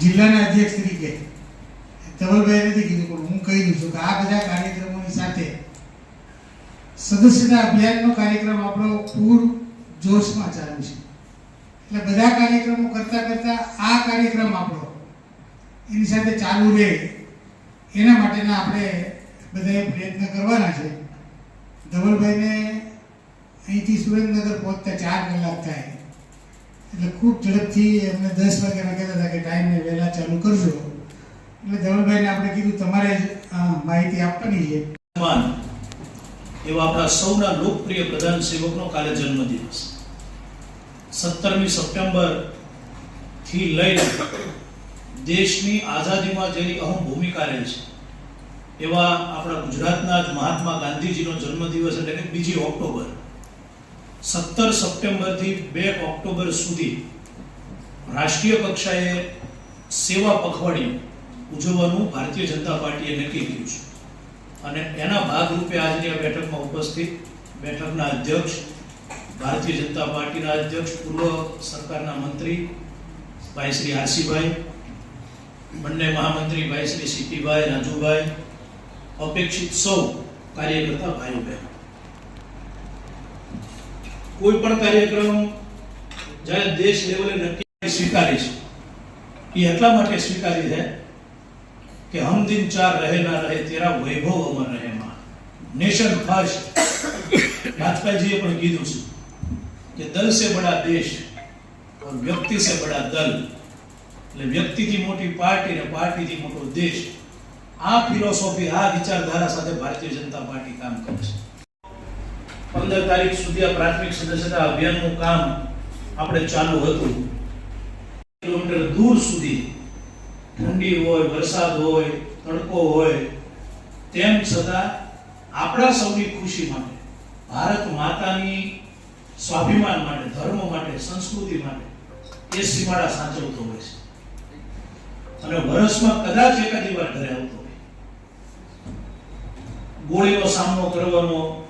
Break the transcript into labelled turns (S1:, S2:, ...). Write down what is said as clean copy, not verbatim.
S1: જિલ્લાના અધ્યક્ષ તરીકે ધવલભાઈ નથી કીધું પણ હું કહી દઉં છું કે આ બધા કાર્યક્રમોની સાથે સદસ્યતા અભિયાનનો કાર્યક્રમ આપણો પૂર જોશમાં ચાલુ છે. એટલે બધા કાર્યક્રમો કરતા કરતા આ કાર્યક્રમ આપણો એની સાથે ચાલુ રહે એના માટેના આપણે બધાએ પ્રયત્ન કરવાના છે. ધવલભાઈને અહીંથી સુરેન્દ્રનગર પહોંચતા 4 કલાક થાય એટલે ખૂબ ઝડપથી એમને 10 વાગ્યાના કહેતા હતા કે ટાઈમને વહેલા ચાલુ કરજો. એટલે ધવલભાઈને આપણે કીધું તમારે જ માહિતી આપવાની છે.
S2: એવા આપણા સૌના લોકપ્રિય પ્રધાન સેવકનો કાલે જન્મદિવસ 17મી સપ્ટેમ્બર થી લઈને દેશની આઝાદીમાં જેની અહમ ભૂમિકા રહી છે એવા આપણા ગુજરાતના જ મહાત્મા ગાંધીજીનો જન્મદિવસ એટલે કે 2 ઓક્ટોબર 17 સપ્ટેમ્બરથી 2 ઓક્ટોબર સુધી રાષ્ટ્રીય કક્ષાએ સેવા પખવાડિયું ઉજવવાનું ભારતીય જનતા પાર્ટીએ નક્કી કર્યું છે. અને એના ભાગરૂપે આજની આ બેઠકમાં ઉપસ્થિત બેઠકના અધ્યક્ષ, ભારતીય જનતા પાર્ટીના અધ્યક્ષ, પૂર્વ સરકારના મંત્રી ભાઈ શ્રી આરસીભાઈ, બંને મહામંત્રી ભાઈ શ્રી સીપીભાઈ, રાજુભાઈ, અપેક્ષિત સૌ કાર્યકર્તા ભાઈઓ બહેનો, કોઈ પણ કાર્યક્રમ જ્યારે દેશ લેવલે નક્કી સ્વીકારી છે એ એટલા માટે સ્વીકારી છે कि हम दिन 4 रहे ना रहे तेरा वैभव अमर रहे मां. Nation first. वाजपेयी जी ने कीधुं छे कि दल से बड़ा देश और व्यक्ति से बड़ा दल. એટલે વ્યક્તિ થી મોટી પાર્ટી ને પાર્ટી થી મોટો દેશ. આ ફિલોસોફી, આ વિચારધારા સાથે ભારતીય જનતા પાર્ટી કામ કરે છે. 15 તારીખ સુધી આ પ્રાથમિક સદસ્યતા અભિયાનનું કામ આપણે ચાલુ હતું. કિલોમીટર દૂર સુધી ઠંડી હોય, વરસાદ હોય, તડકો હોય, તેમ છતાં આપણા સૌની ખુશી માટે, ભારત માતાની સ્વાભિમાન માટે, ધર્મ માટે, સંસ્કૃતિ માટે એ સીમાડા સાચવતો હોય છે. અને વર્ષમાં કદાચ એકાદી વાર ઘરે આવતો હોય. ગોળીનો સામનો કરવાનો